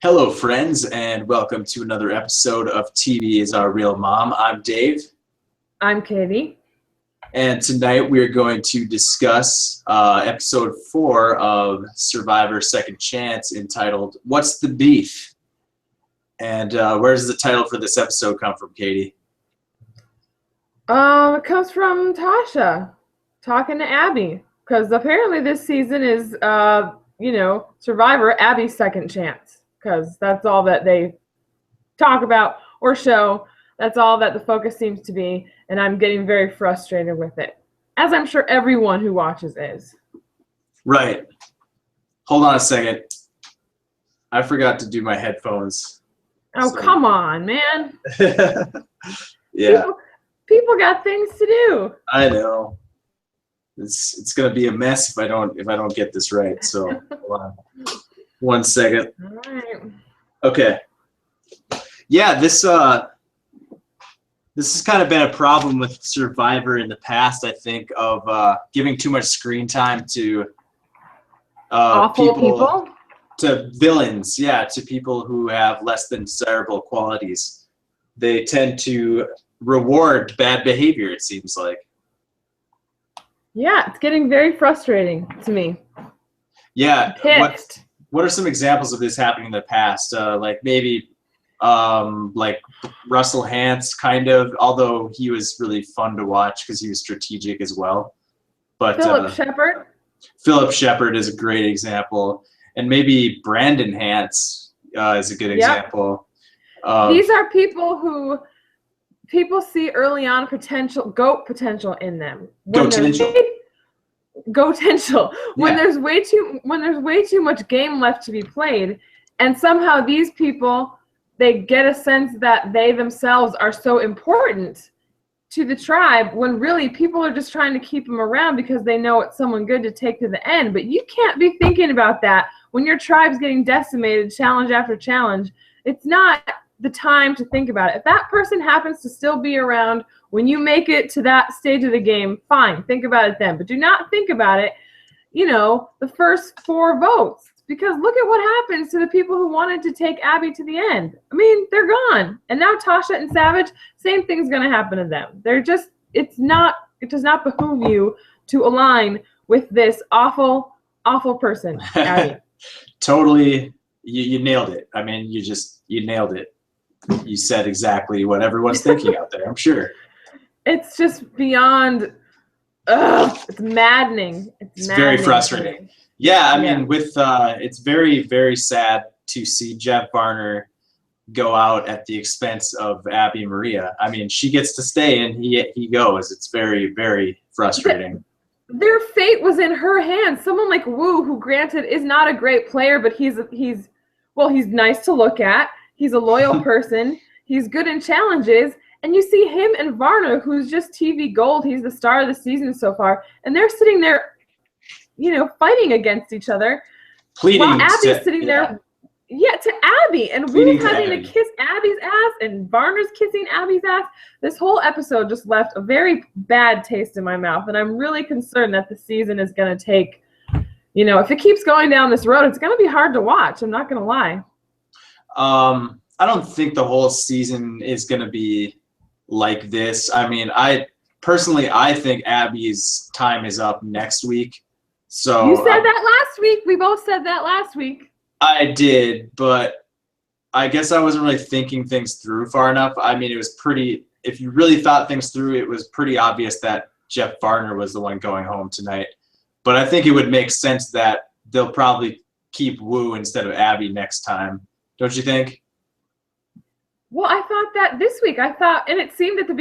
Hello, friends, and welcome to another episode of TV is Our Real Mom. I'm Dave. I'm Catie. And tonight we are going to discuss episode 4 of Survivor Second Chance entitled, What's the Beef? And where does the title for this episode come from, Catie? It comes from Tasha talking to Abby, because apparently this season is, Survivor Abby's second chance, because that's all that they talk about or show. That's all that the focus seems to be, and I'm getting very frustrated with it, as I'm sure everyone who watches is. Right. Hold on a second. I forgot to do my headphones. Oh, come on, man. Yeah. People got things to do. I know. It's gonna be a mess if I don't get this right. So hold on. 1 second. All right. Okay. Yeah, this has kind of been a problem with Survivor in the past, I think, of giving too much screen time to Awful people? to villains, yeah, to people who have less than desirable qualities. They tend to reward bad behavior, it seems like. Yeah, it's getting very frustrating to me. Yeah. Pissed. What are some examples of this happening in the past? Like maybe like Russell Hantz, kind of, although he was really fun to watch because he was strategic as well. But Philip Shepard is a great example. And maybe Brandon Hantz is a good example. These are people who people see early on goat potential in them. Potential. When there's way too much game left to be played, and somehow these people, they get a sense that they themselves are so important to the tribe, when really people are just trying to keep them around because they know it's someone good to take to the end. But you can't be thinking about that when your tribe's getting decimated challenge after challenge. It's not the time to think about it. If that person happens to still be around when you make it to that stage of the game, fine, think about it then. But do not think about it, the first 4 votes. Because look at what happens to the people who wanted to take Abby to the end. I mean, they're gone. And now Tasha and Savage, same thing's going to happen to them. It does not behoove you to align with this awful, awful person, Abby. Totally. You nailed it. I mean, you nailed it. You said exactly what everyone's thinking out there, I'm sure. It's just beyond, it's maddening. It's very frustrating. Yeah, I mean, it's very, very sad to see Jeff Varner go out at the expense of Abby Maria. I mean, she gets to stay and he goes. It's very, very frustrating. Their fate was in her hands. Someone like Wu, who granted is not a great player, but he's nice to look at. He's a loyal person. He's good in challenges. And you see him and Varner, who's just TV gold. He's the star of the season so far. And they're sitting there, fighting against each other. Pleading while Abby's sitting there, to Abby. And Wu's having to kiss Abby's ass, and Varner's kissing Abby's ass. This whole episode just left a very bad taste in my mouth. And I'm really concerned that the season is going to take, if it keeps going down this road, it's going to be hard to watch. I'm not going to lie. I don't think the whole season is going to be like this. I mean, I think Abby's time is up next week. So you said that last week. We both said that last week. I did, but I guess I wasn't really thinking things through far enough. I mean, if you really thought things through, it was pretty obvious that Jeff Varner was the one going home tonight. But I think it would make sense that they'll probably keep Wu instead of Abby next time. Don't you think? Well, I thought that this week. And it seemed at the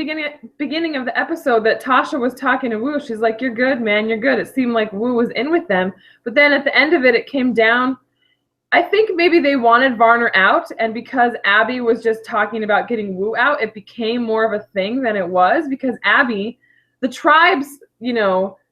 beginning of the episode that Tasha was talking to Wu. She's like, "You're good, man. You're good." It seemed like Wu was in with them. But then at the end of it, it came down. I think maybe they wanted Varner out. And because Abby was just talking about getting Wu out, it became more of a thing than it was. Because Abby, the tribes,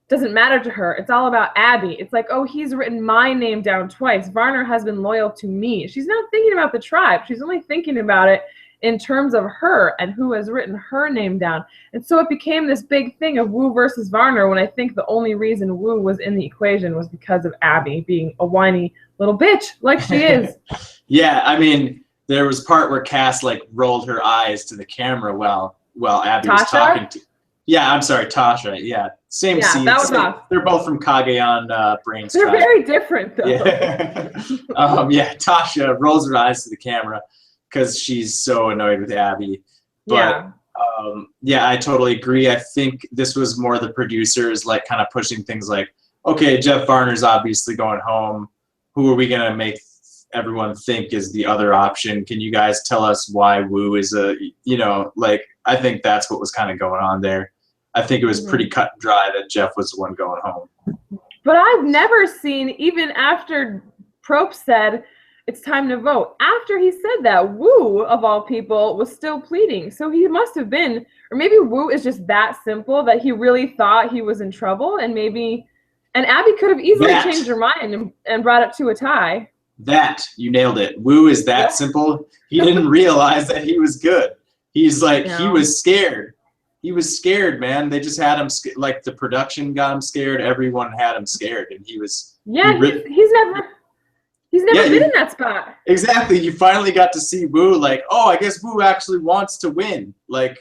doesn't matter to her. It's all about Abby. It's like, oh, he's written my name down twice. Varner has been loyal to me. She's not thinking about the tribe. She's only thinking about it in terms of her and who has written her name down. And so it became this big thing of Wu versus Varner, when I think the only reason Wu was in the equation was because of Abby being a whiny little bitch like she is. Yeah, I mean, there was part where Cass like rolled her eyes to the camera while Abby was talking to. Yeah, I'm sorry, Tasha. Yeah, same scene. That was off. They're both from Kage Brains. They're very different, though. Yeah. Yeah, Tasha rolls her eyes to the camera because she's so annoyed with Abby. But, yeah, I totally agree. I think this was more the producers like kind of pushing things like, okay, Jeff Varner's obviously going home. Who are we gonna make everyone think is the other option? Can you guys tell us why Wu is a, like, I think that's what was kind of going on there. I think it was pretty cut and dry that Jeff was the one going home. But I've never seen, even after Probst said it's time to vote, after he said that, Wu, of all people, was still pleading. So he must have been, or maybe Wu is just that simple that he really thought he was in trouble, and Abby could have easily changed her mind and brought it to a tie. You nailed it. Wu is that simple. He didn't realize that he was good. He's like, he was scared. He was scared, man. They just had him, like the production got him scared. Everyone had him scared, and he was. Yeah, he's never been in that spot. Exactly. You finally got to see Wu, like, oh, I guess Wu actually wants to win, like,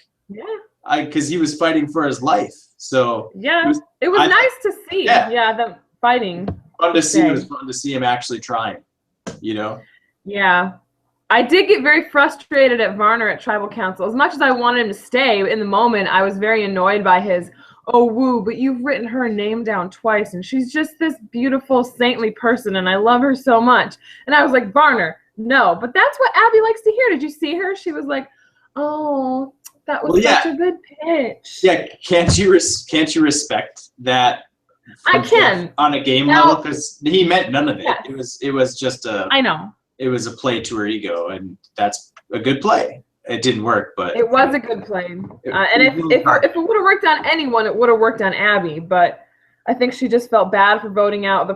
because he was fighting for his life. So it was nice to see. Yeah, them fighting. Fun to see. It was fun to see him actually trying. Yeah. I did get very frustrated at Varner at Tribal Council. As much as I wanted him to stay, in the moment, I was very annoyed by his, oh, Wu, but you've written her name down twice, and she's just this beautiful, saintly person, and I love her so much. And I was like, Varner, no. But that's what Abby likes to hear. Did you see her? She was like, oh, that was such a good pitch. Yeah, can't you respect that? I can. On a game level, because he meant none of it. Yes. It was just a. I know. It was a play to her ego, and that's a good play. It didn't work, but it was a good play. And if it would have worked on anyone, it would have worked on Abby. But I think she just felt bad for voting out the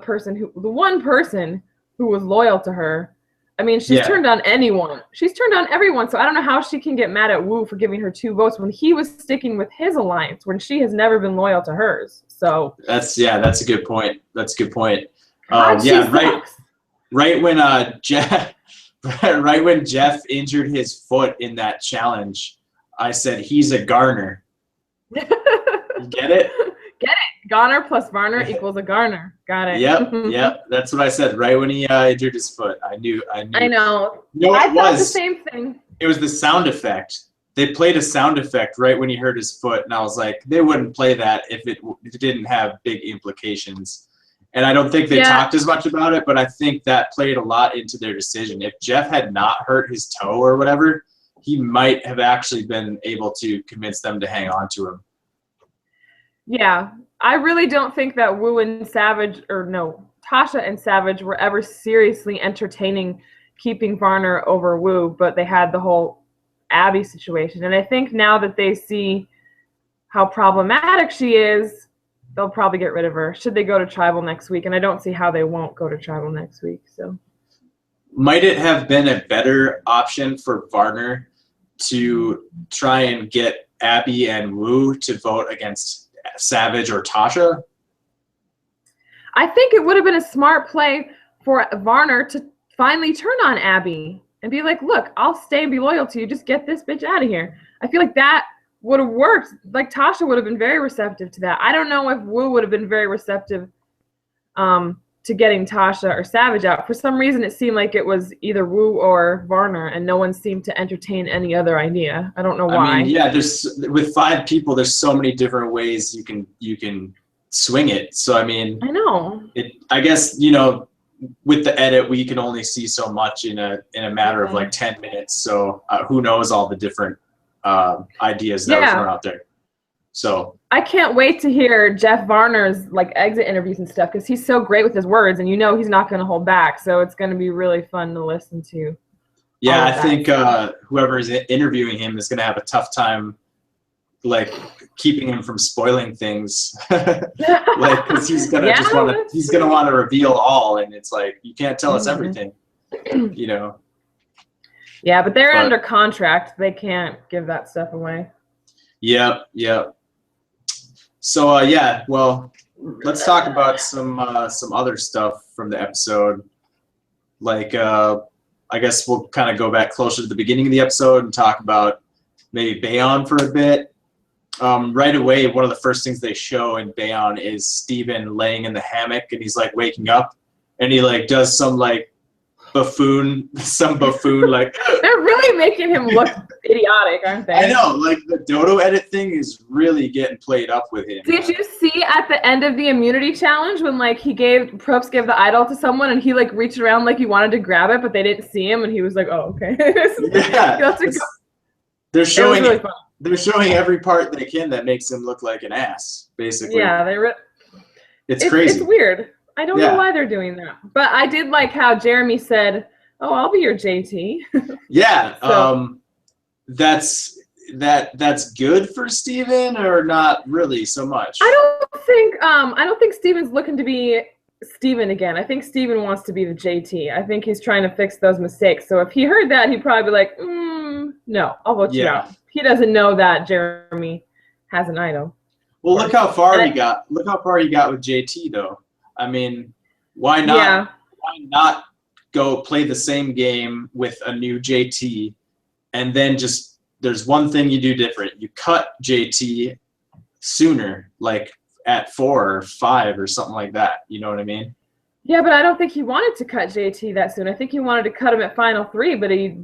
one person who was loyal to her. I mean, she's turned on anyone. She's turned on everyone. So I don't know how she can get mad at Wu for giving her 2 votes when he was sticking with his alliance, when she has never been loyal to hers. So that's a good point. That's a good point. God, right when Jeff injured his foot in that challenge, I said he's a Garner. You get it? Get it? Garner plus Varner equals a Garner. Got it. Yep. That's what I said right when he injured his foot. I knew. I know. I thought the same thing. It was the sound effect. They played a sound effect right when he hurt his foot, and I was like, they wouldn't play that if it didn't have big implications. And I don't think they talked as much about it, but I think that played a lot into their decision. If Jeff had not hurt his toe or whatever, he might have actually been able to convince them to hang on to him. Yeah, I really don't think that Wu and Tasha and Savage were ever seriously entertaining keeping Varner over Wu, but they had the whole Abby situation. And I think now that they see how problematic she is, they'll probably get rid of her. Should they go to Tribal next week? And I don't see how they won't go to Tribal next week. So, might it have been a better option for Varner to try and get Abby and Wu to vote against Savage or Tasha? I think it would have been a smart play for Varner to finally turn on Abby and be like, look, I'll stay and be loyal to you. Just get this bitch out of here. I feel like that would have worked. Like, Tasha would have been very receptive to that. I don't know if Wu would have been very receptive to getting Tasha or Savage out. For some reason, it seemed like it was either Wu or Varner, and no one seemed to entertain any other idea. I don't know why. I mean, with 5 people, there's so many different ways you can swing it. So I mean, I know. I guess with the edit, we can only see so much in a matter of like 10 minutes. So who knows all the different ideas that are out there. So I can't wait to hear Jeff Varner's like exit interviews and stuff, because he's so great with his words, and he's not going to hold back. So it's going to be really fun to listen to. Yeah, I think whoever is interviewing him is going to have a tough time, like keeping him from spoiling things, like because he's going to want to reveal all, and it's like you can't tell us everything, Yeah, but they're under contract. They can't give that stuff away. Yep. So yeah, well, let's talk about some other stuff from the episode. Like I guess we'll kind of go back closer to the beginning of the episode and talk about maybe Bayonne for a bit. Right away, one of the first things they show in Bayonne is Steven laying in the hammock, and he's like waking up, and he like does some like buffoon like. They're really making him look idiotic, aren't they? I know, like the Dodo edit thing is really getting played up with him. Did you see at the end of the immunity challenge when like Probst gave the idol to someone and he like reached around like he wanted to grab it, but they didn't see him, and he was like, "Oh, okay." Yeah, they're showing really they're showing every part they can that makes him look like an ass, basically. Yeah, it's crazy. It's weird. I don't know why they're doing that, but I did like how Jeremy said, "Oh, I'll be your JT." Yeah, so, that's good for Steven, or not really so much. I don't think Steven's looking to be Steven again. I think Steven wants to be the JT. I think he's trying to fix those mistakes. So if he heard that, he'd probably be like, "No, I'll vote you out." He doesn't know that Jeremy has an idol. Well, look how far he got. Look how far he got with JT, though. I mean, why not? Yeah. Why not go play the same game with a new JT, and then just there's one thing you do different. You cut JT sooner, like at 4 or 5 or something like that. You know what I mean? Yeah, but I don't think he wanted to cut JT that soon. I think he wanted to cut him at Final 3, but he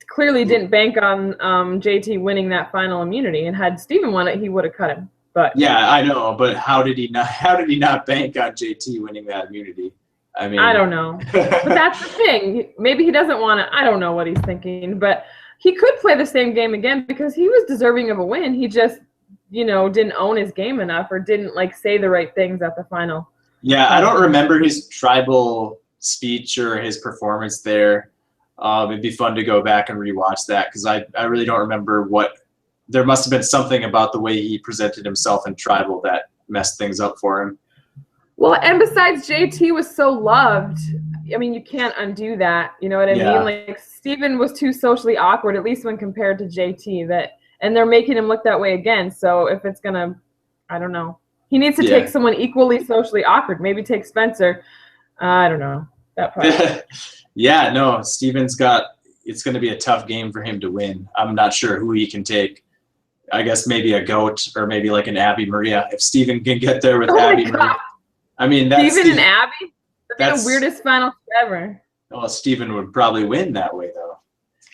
clearly didn't bank on JT winning that final immunity. And had Steven won it, he would have cut him. But yeah, I know. But how did he not bank on JT winning that immunity? I mean, I don't know. But that's the thing. Maybe he doesn't want to. I don't know what he's thinking. But he could play the same game again because he was deserving of a win. He just, didn't own his game enough or didn't like say the right things at the final. Yeah, I don't remember his tribal speech or his performance there. It'd be fun to go back and rewatch that because I really don't remember what. There must have been something about the way he presented himself in tribal that messed things up for him. Well, and besides, JT was so loved. I mean, you can't undo that. You know what I mean? Like Steven was too socially awkward, at least when compared to JT. And they're making him look that way again. So if it's gonna, I don't know. He needs to take someone equally socially awkward. Maybe take Spencer. I don't know. That part. Yeah, no. Steven's got. It's going to be a tough game for him to win. I'm not sure who he can take. I guess maybe a goat or maybe like an Abby Maria. If Steven can get there with Abby Maria. I mean, that's Steven and Abby? That's the weirdest final ever. Well, Steven would probably win that way, though.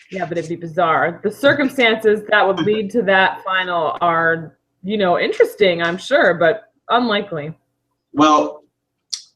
Yeah, but it'd be bizarre. The circumstances that would lead to that final are, interesting, I'm sure, but unlikely. Well,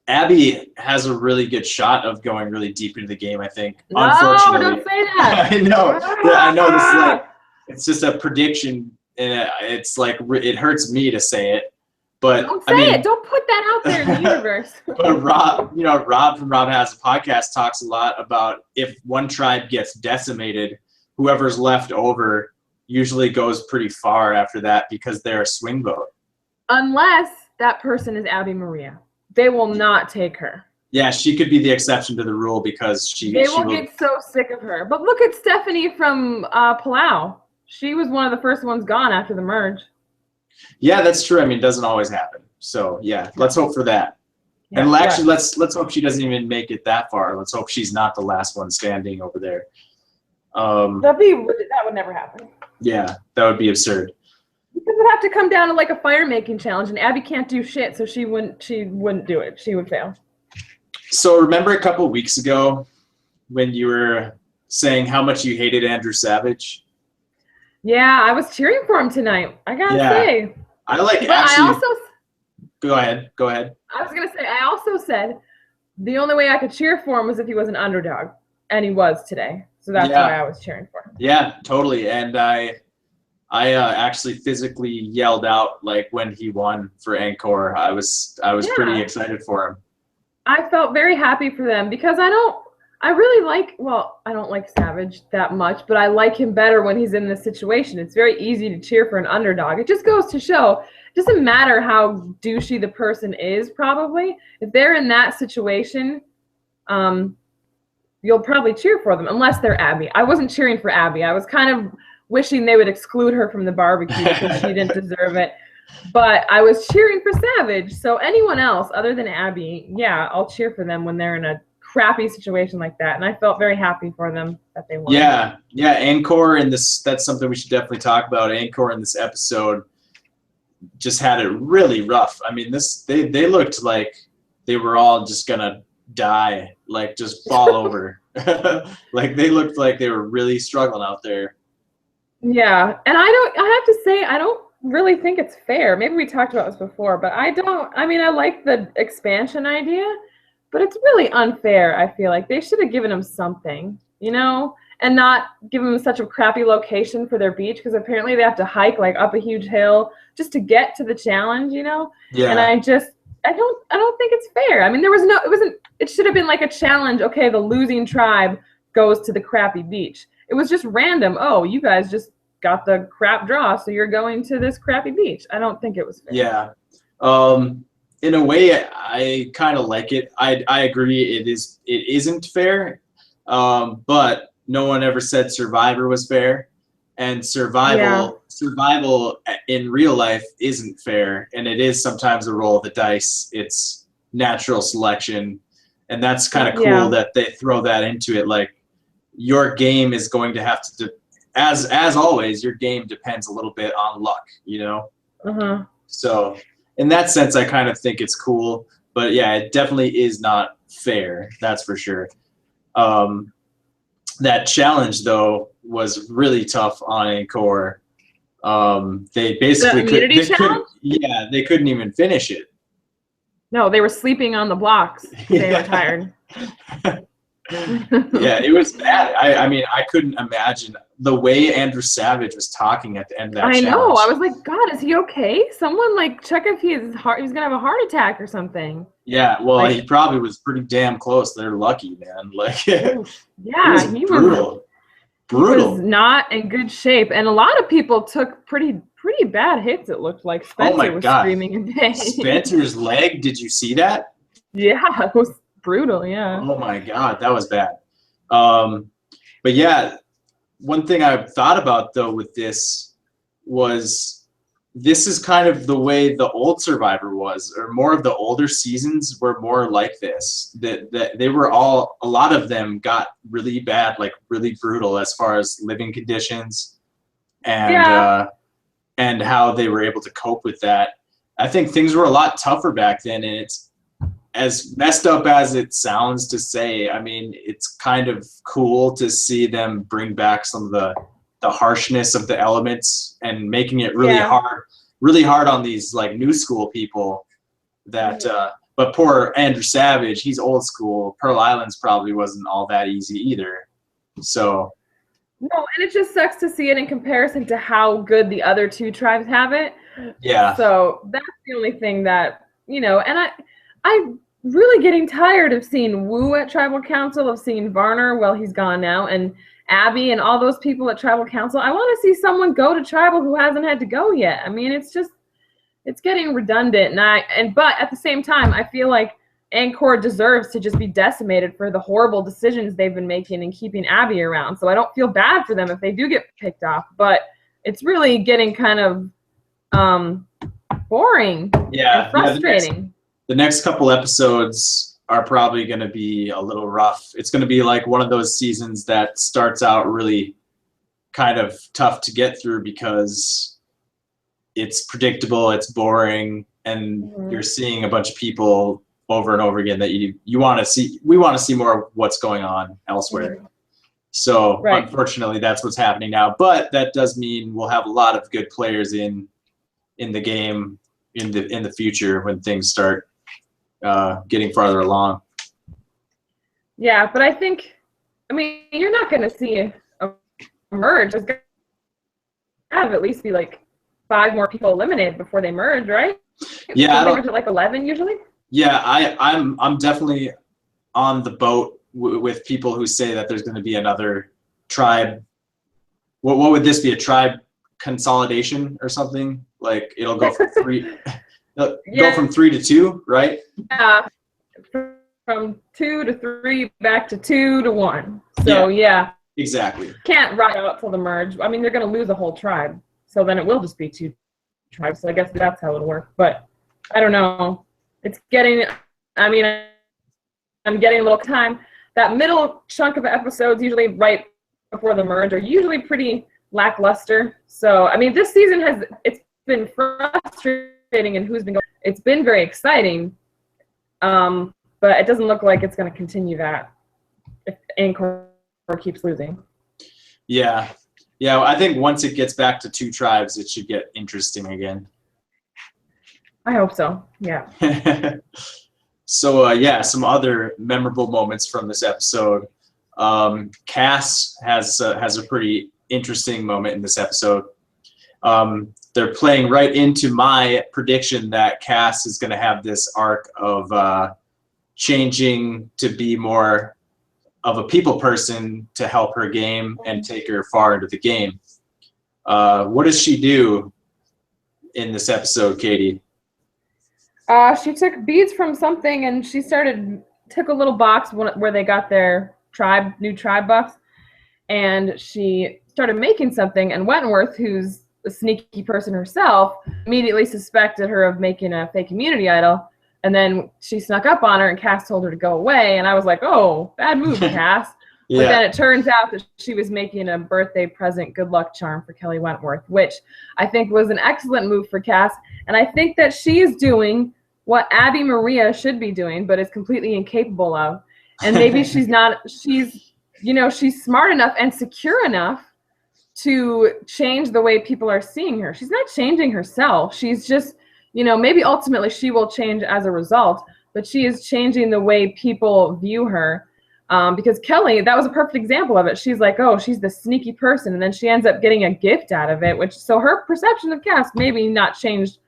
Abby has a really good shot of going really deep into the game, I think. No, unfortunately. Don't say that. I know. I know this is like, it's just a prediction. And it's like it hurts me to say it, but don't say it. Don't put that out there in the universe. But Rob from Rob Has a Podcast talks a lot about if one tribe gets decimated, whoever's left over usually goes pretty far after that because they're a swing vote. Unless that person is Abby Maria, they will not take her. Yeah, she could be the exception to the rule because they will get so sick of her. But look at Stephanie from Palau. She was one of the first ones gone after the merge. Yeah, that's true. I mean, it doesn't always happen. So yeah, let's hope for that. Yeah, and actually, let's hope she doesn't even make it that far. Let's hope she's not the last one standing over there. That would never happen. Yeah, that would be absurd. Because it would have to come down to like a fire making challenge, and Abby can't do shit, so she wouldn't do it. She would fail. So remember a couple of weeks ago when you were saying how much you hated Andrew Savage? Yeah, I was cheering for him tonight. I gotta say. Go ahead. I was gonna say I also said the only way I could cheer for him was if he was an underdog, and he was today. So that's why I was cheering for him. Yeah, totally. And I actually physically yelled out like when he won for Encore. I was pretty excited for him. I felt very happy for them because I don't like Savage that much, but I like him better when he's in this situation. It's very easy to cheer for an underdog. It just goes to show, it doesn't matter how douchey the person is, probably. If they're in that situation, you'll probably cheer for them, unless they're Abby. I wasn't cheering for Abby. I was kind of wishing they would exclude her from the barbecue because she didn't deserve it. But I was cheering for Savage. So anyone else other than Abby, yeah, I'll cheer for them when they're in a crappy situation like that. And I felt very happy for them that they won. Yeah, Encore in this, that's something we should definitely talk about. Encore in this episode just had it really rough. I mean, they looked like they were all just gonna die, like just fall over. Like they looked like they were really struggling out there. Yeah, and I have to say, I don't really think it's fair. Maybe we talked about this before, but I mean, I like the expansion idea, but it's really unfair. I feel like they should have given them something, you know, and not give them such a crappy location for their beach, because apparently they have to hike like up a huge hill just to get to the challenge, you know. Yeah. And I don't think it's fair. I mean, it should have been like a challenge. Okay, the losing tribe goes to the crappy beach. It was just random. Oh, you guys just got the crap draw, so you're going to this crappy beach. I don't think it was fair. Yeah. In a way, I kind of like it. I agree. It isn't fair. But no one ever said Survivor was fair, and survival in real life isn't fair, and it is sometimes a roll of the dice. It's natural selection, and that's kind of cool that they throw that into it. Like, your game is going to have to, as always, your game depends a little bit on luck, you know? Uh-huh. So in that sense, I kind of think it's cool. But yeah, it definitely is not fair. That's for sure. That challenge, though, was really tough on Encore. They basically they couldn't even finish it. No, they were sleeping on the blocks. They were tired. Yeah, it was bad. I mean, I couldn't imagine the way Andrew Savage was talking at the end of that challenge. I know. I was like, God, is he okay? Someone like check if he's gonna have a heart attack or something. Yeah, well, he probably was pretty damn close. They're lucky, man. Like, yeah, he was brutal. He was not in good shape, and a lot of people took pretty bad hits. It looked like Spencer was screaming in pain. Spencer's leg. Did you see that? Yeah, it was brutal. Yeah. Oh my God, that was bad. But yeah, one thing I thought about though with this was, this is kind of the way the old Survivor was, or more of the older seasons were more like this. That they were all, a lot of them got really bad, like really brutal as far as living conditions, and how they were able to cope with that. I think things were a lot tougher back then, and it's, as messed up as it sounds to say, I mean, it's kind of cool to see them bring back some of the harshness of the elements and making it really hard on these like new school people that, but poor Andrew Savage, he's old school. Pearl Islands probably wasn't all that easy either. So. No, and it just sucks to see it in comparison to how good the other two tribes have it. Yeah. So that's the only thing that, you know, and I'm really getting tired of seeing Wu at Tribal Council, of seeing Varner, well, he's gone now, and Abby and all those people at Tribal Council. I want to see someone go to Tribal who hasn't had to go yet. I mean, it's getting redundant, but at the same time, I feel like Encore deserves to just be decimated for the horrible decisions they've been making and keeping Abby around. So I don't feel bad for them if they do get picked off, but it's really getting kind of boring and frustrating. The next couple episodes are probably going to be a little rough. It's going to be like one of those seasons that starts out really kind of tough to get through because it's predictable, it's boring, and you're seeing a bunch of people over and over again that you want to see. We want to see more of what's going on elsewhere. So unfortunately, that's what's happening now. But that does mean we'll have a lot of good players in the game in the future when things start getting farther along. Yeah, but I mean, you're not going to see a merge. There's going to have at least be like 5 more people eliminated before they merge, right? Yeah, they merge at like 11 usually. Yeah, I'm definitely on the boat with people who say that there's going to be another tribe. What would this be? A tribe consolidation or something? Like it'll go from 3. Go from 3 to 2, right? Yeah, from from 2 to 3 back to 2 to 1. So yeah. Exactly. Can't ride out till the merge. I mean, they're going to lose a whole tribe. So then it will just be 2 tribes. So I guess that's how it'll work. But I don't know. It's getting, I mean, I'm getting a little time. That middle chunk of episodes, usually right before the merge, are usually pretty lackluster. So, I mean, this season it's been frustrating and who's been going. It's been very exciting. But it doesn't look like it's going to continue that if Anchor keeps losing. Yeah. I think once it gets back to 2 tribes, it should get interesting again. I hope so. Yeah. So some other memorable moments from this episode. Cass has a pretty interesting moment in this episode. They're playing right into my prediction that Cass is going to have this arc of changing to be more of a people person to help her game and take her far into the game. What does she do in this episode, Catie? She took beads from something and she took a little box where they got their new tribe buffs, and she started making something, and Wentworth, who's a sneaky person herself, immediately suspected her of making a fake immunity idol. And then she snuck up on her, and Cass told her to go away. And I was like, oh, bad move, Cass. But then it turns out that she was making a birthday present good luck charm for Kelly Wentworth, which I think was an excellent move for Cass. And I think that she is doing what Abby Maria should be doing, but is completely incapable of. And maybe she's smart enough and secure enough to change the way people are seeing her. She's not changing herself. She's just, maybe ultimately she will change as a result, but she is changing the way people view her. Because Kelly, that was a perfect example of it. She's like, oh, she's the sneaky person, and then she ends up getting a gift out of it, so her perception of Cass maybe not changed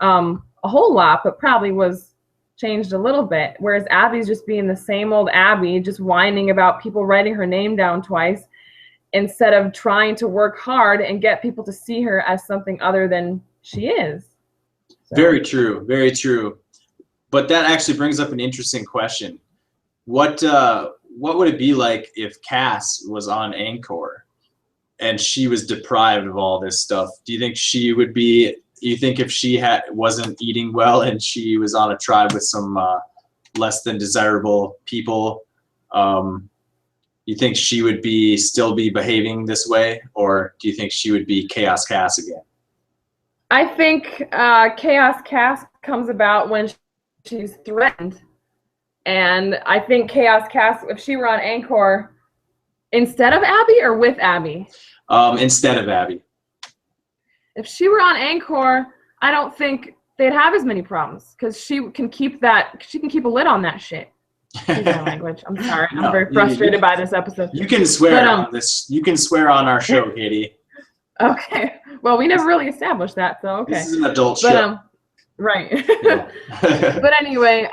a whole lot, but probably was changed a little bit. Whereas Abby's just being the same old Abby, just whining about people writing her name down twice, instead of trying to work hard and get people to see her as something other than she is. So. Very true. Very true. But that actually brings up an interesting question. What would it be like if Cass was on Anchor and she was deprived of all this stuff? Do you think she would be, you think if she wasn't eating well and she was on a tribe with some less than desirable people, you think she would still be behaving this way, or do you think she would be Chaos Cass again? I think Chaos Cass comes about when she's threatened. And I think Chaos Cass, if she were on Anchor, instead of Abby or with Abby? Instead of Abby. If she were on Anchor, I don't think they'd have as many problems, because she can keep a lid on that shit. Excuse my language. I'm sorry. I'm very frustrated by this episode. You can swear on this. You can swear on our show, Catie. Okay. Well, we never really established that, so okay. This is an adult show. Right. But anyway,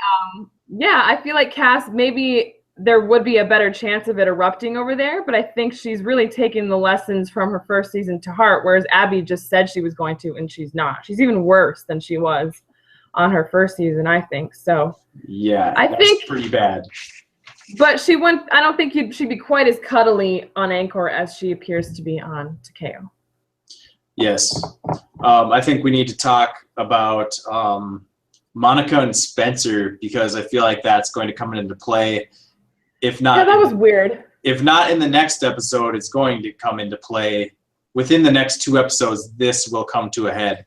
yeah, I feel like Cass, maybe there would be a better chance of it erupting over there, but I think she's really taking the lessons from her first season to heart, whereas Abby just said she was going to, and she's not. She's even worse than she was on her first season, I think. So yeah, I think pretty bad. But I don't think she'd be quite as cuddly on Anchor as she appears to be on Takeo. Yes. I think we need to talk about Monica and Spencer, because I feel like that's going to come into play. If not, yeah, that was weird. If not in the next episode, it's going to come into play. Within the next 2 episodes, this will come to a head,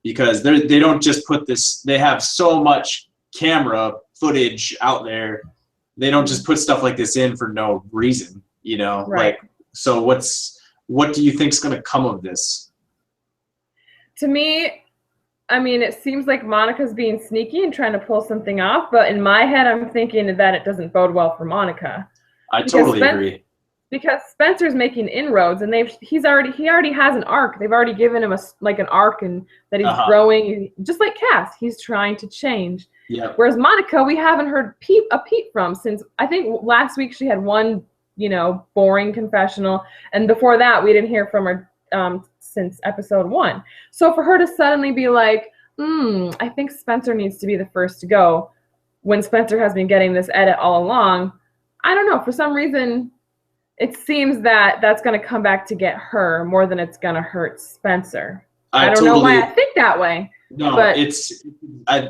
because they don't just put this. They have so much camera footage out there. They don't just put stuff like this in for no reason, Right. Like, so what do you think's going to come of this? To me, I mean, it seems like Monica's being sneaky and trying to pull something off, but in my head, I'm thinking that it doesn't bode well for Monica. I totally agree. Because Spencer's making inroads, and he already has an arc. They've already given him an arc, and that he's growing, just like Cass. He's trying to change. Yeah. Whereas Monica, we haven't heard a peep from since, I think last week she had one, boring confessional, and before that we didn't hear from her since episode 1. So for her to suddenly be like, I think Spencer needs to be the first to go, when Spencer has been getting this edit all along. I don't know. For some reason, it seems that that's going to come back to get her more than it's going to hurt Spencer. I don't know why I think that way. No, but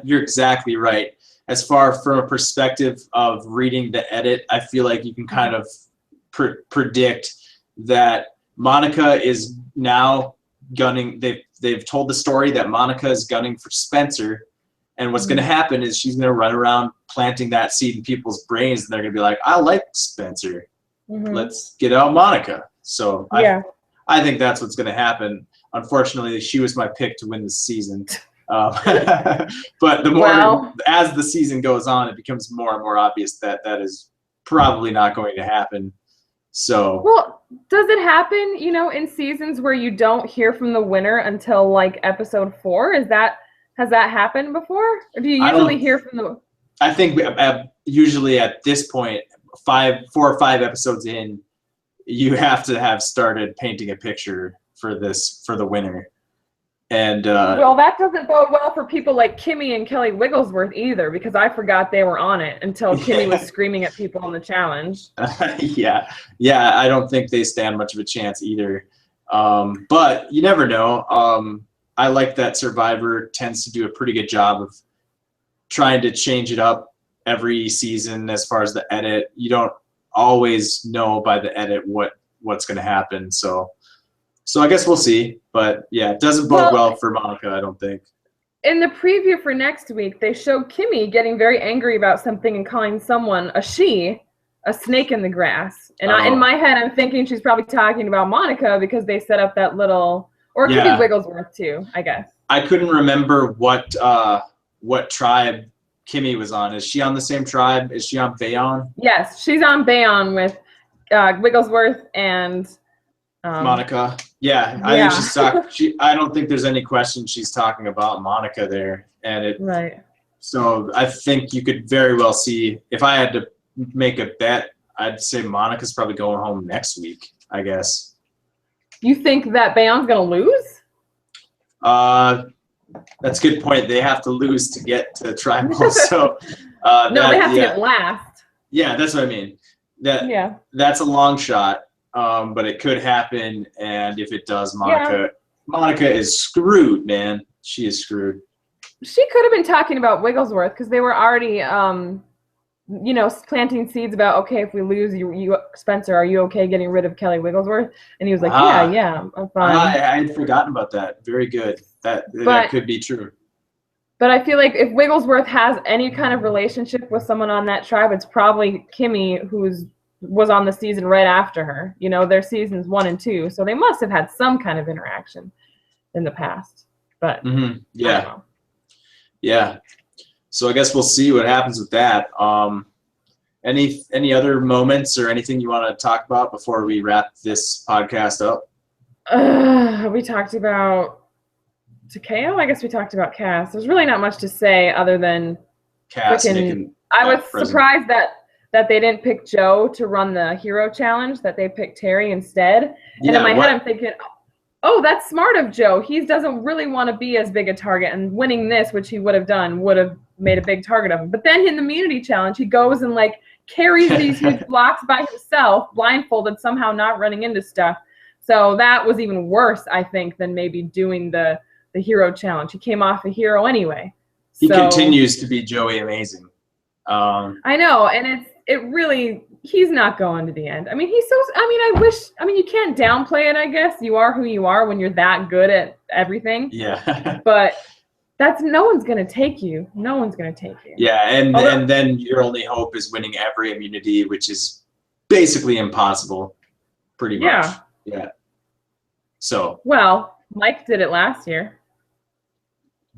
you're exactly right. As far from a perspective of reading the edit, I feel like you can kind of predict that Monica is now gunning. They've told the story that Monica is gunning for Spencer, and what's going to happen is she's going to run around planting that seed in people's brains, and they're going to be like, "I like Spencer. Let's get out Monica." So I think that's what's going to happen. Unfortunately, she was my pick to win the season. But the more as the season goes on, it becomes more and more obvious that that is probably not going to happen. So well, does it happen, you know, in seasons where you don't hear from the winner until like episode 4? Has that happened before, or do you usually hear from the? I think usually at this point, 4 or 5 episodes in, you have to have started painting a picture for the winner. And well, that doesn't bode well for people like Kimmy and Kelly Wigglesworth either, because I forgot they were on it until Kimmy was screaming at people on the challenge. Yeah, I don't think they stand much of a chance either. But you never know. I like that Survivor tends to do a pretty good job of trying to change it up every season as far as the edit. You don't always know by the edit what's going to happen. So I guess we'll see. But yeah, it doesn't bode well for Monica, I don't think. In the preview for next week, they showed Kimmy getting very angry about something and calling someone a snake in the grass. And in my head, I'm thinking she's probably talking about Monica because they set up that little, or it could be Wigglesworth too, I guess. I couldn't remember what tribe Kimmy was on. Is she on the same tribe? Is she on Bayonne? Yes, she's on Bayonne with Wigglesworth and Monica. Yeah, I think she's talking. I don't think there's any question she's talking about Monica there, and so I think you could very well see, if I had to make a bet, I'd say Monica's probably going home next week, I guess. You think that Bayonne's gonna lose? That's a good point. They have to lose to get to tribal. So no, they have to get last. Yeah, that's what I mean. That's a long shot. But it could happen, and if it does, Monica is screwed, man. She is screwed. She could have been talking about Wigglesworth because they were already, you know, planting seeds about, okay, if we lose, you Spencer, are you okay getting rid of Kelly Wigglesworth? And he was like, yeah, I'm fine. I had forgotten about that. Very good. That could be true. But I feel like if Wigglesworth has any kind of relationship with someone on that tribe, it's probably Kimmy, who was on the season right after her. You know, their seasons 1 and 2, so they must have had some kind of interaction in the past. But yeah. So I guess we'll see what happens with that. Any other moments or anything you want to talk about before we wrap this podcast up? We talked about Takeo. I guess we talked about Cass. There's really not much to say other than Cass. I was surprised that they didn't pick Joe to run the hero challenge, that they picked Terry instead. And in my head, I'm thinking, oh, that's smart of Joe. He doesn't really want to be as big a target, and winning this, which he would have done, would have made a big target of him. But then in the immunity challenge, he goes and like carries these huge blocks by himself, blindfolded, somehow not running into stuff. So that was even worse, I think, than maybe doing the hero challenge. He came off a hero anyway. He continues to be Joey Amazing. I know, and it really, he's not going to the end. I mean, you can't downplay it, I guess. You are who you are when you're that good at everything. Yeah. But no one's going to take you. No one's going to take you. Yeah, and then your only hope is winning every immunity, which is basically impossible, pretty much. Yeah. So. Well, Mike did it last year.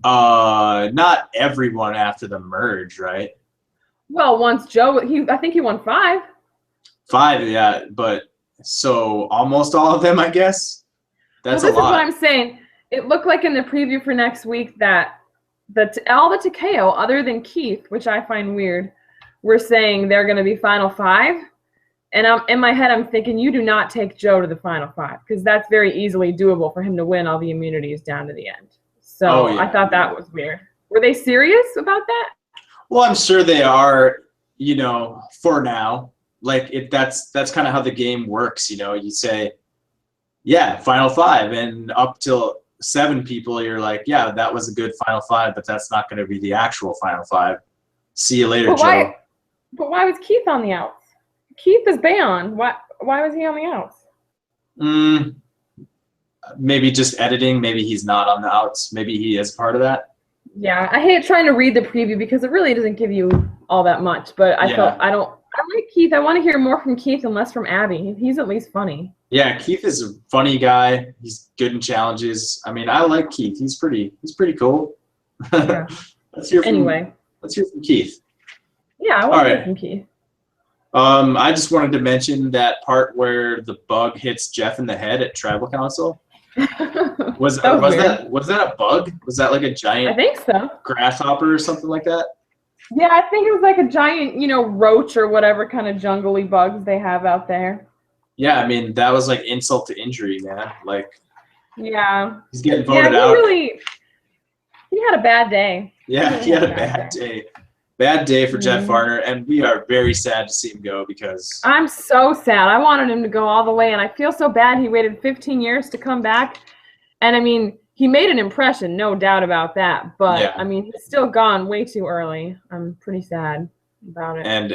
Not everyone after the merge, right? Well, once Joe, I think he won 5. 5, yeah, but so almost all of them, I guess. That's a lot. This is what I'm saying. It looked like in the preview for next week that all the Takeo, other than Keith, which I find weird, were saying they're going to be final 5. And in my head, I'm thinking, you do not take Joe to the final 5, because that's very easily doable for him to win all the immunities down to the end. So I thought that was weird. Were they serious about that? Well, I'm sure they are, for now. Like that's kind of how the game works, You say, yeah, final five, and up till 7 people, you're like, yeah, that was a good final five, but that's not going to be the actual final five. See you later, Joe. But why was Keith on the outs? Keith is Bayon. Why was he on the outs? Maybe just editing. Maybe he's not on the outs. Maybe he is part of that. Yeah, I hate trying to read the preview because it really doesn't give you all that much. But I like Keith. I want to hear more from Keith and less from Abby. He's at least funny. Yeah, Keith is a funny guy. He's good in challenges. I mean, I like Keith. He's pretty cool. Yeah. Let's hear from Keith. Yeah, I want to hear from Keith. I just wanted to mention that part where the bug hits Jeff in the head at Tribal Council. Was that a bug? Was that like a giant? I think so. Grasshopper or something like that? Yeah, I think it was like a giant, roach or whatever kind of jungly bugs they have out there. Yeah, I mean that was like insult to injury, man. Like, yeah, he's getting voted out. He had a bad day. Yeah, he had a bad day. Bad day for Jeff Varner, and we are very sad to see him go because I'm so sad. I wanted him to go all the way, and I feel so bad he waited 15 years to come back. And I mean, he made an impression, no doubt about that. But yeah. I mean, he's still gone way too early. I'm pretty sad about it. And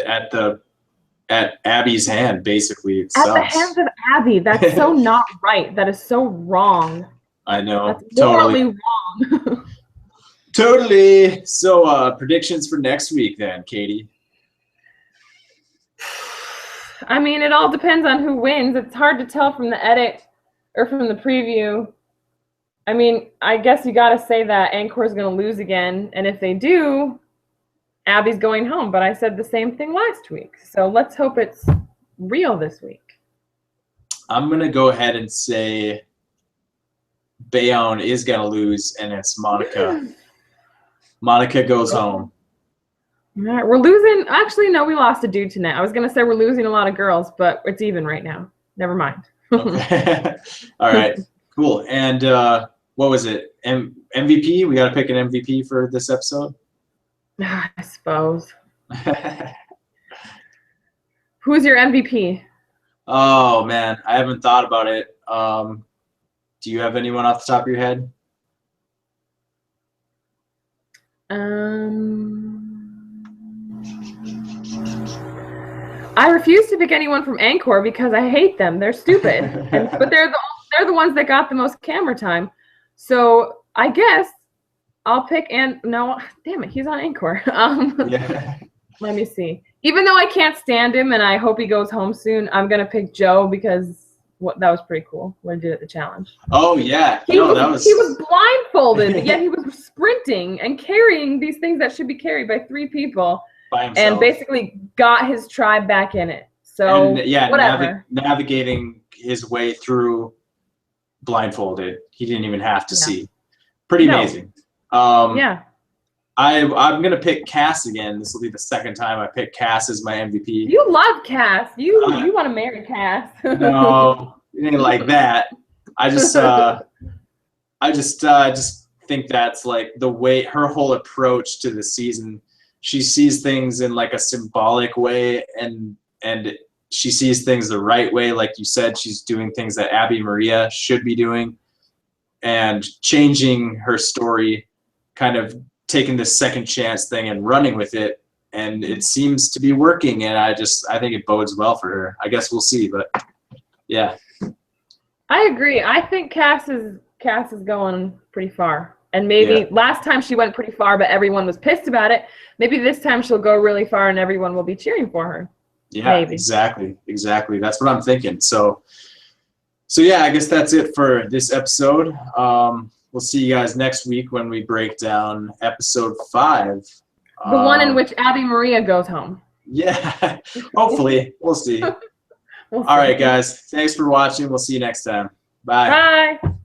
at Abby's hand, basically, it sucks. At the hands of Abby, that's so not right. That is so wrong. I know. That's morally wrong. Totally. So, predictions for next week then, Catie? I mean, it all depends on who wins. It's hard to tell from the edit or from the preview. I mean, I guess you got to say that Ancor's going to lose again. And if they do, Abby's going home. But I said the same thing last week. So let's hope it's real this week. I'm going to go ahead and say Bayonne is going to lose, and it's Monica. Monica goes home. All right, we're losing. Actually, no, we lost a dude tonight. I was going to say we're losing a lot of girls, but it's even right now. Never mind. Okay. All right, cool. And what was it? MVP? We got to pick an MVP for this episode? I suppose. Who's your MVP? Oh, man, I haven't thought about it. Do you have anyone off the top of your head? I refuse to pick anyone from Ancor because I hate them. They're stupid. But they're the ones that got the most camera time. So I guess I'll pick no, damn it, he's on Ancor. Yeah. Let me see. Even though I can't stand him and I hope he goes home soon, I'm gonna pick Joe because that was pretty cool what he did at the challenge. Oh yeah. He was blindfolded, yet he was sprinting and carrying these things that should be carried by 3 people. By himself. And basically got his tribe back in it. So and, yeah, whatever. Navigating his way through blindfolded. He didn't even have to see. Pretty amazing. Yeah. I'm gonna pick Cass again. This will be the second time I pick Cass as my MVP. You love Cass. You want to marry Cass. No, it ain't like that. I just think that's like the way her whole approach to the season. She sees things in like a symbolic way, and she sees things the right way. Like you said, she's doing things that Abby Maria should be doing, and changing her story, kind of taking this second chance thing and running with it, and it seems to be working. And I think it bodes well for her. I guess we'll see, but yeah. I agree. I think Cass is going pretty far. And maybe last time she went pretty far, but everyone was pissed about it. Maybe this time she'll go really far and everyone will be cheering for her. Yeah, maybe. Exactly. That's what I'm thinking. So yeah, I guess that's it for this episode. We'll see you guys next week when we break down episode 5. The one in which Abby Maria goes home. Yeah, hopefully. We'll see. All right, guys. Thanks for watching. We'll see you next time. Bye. Bye.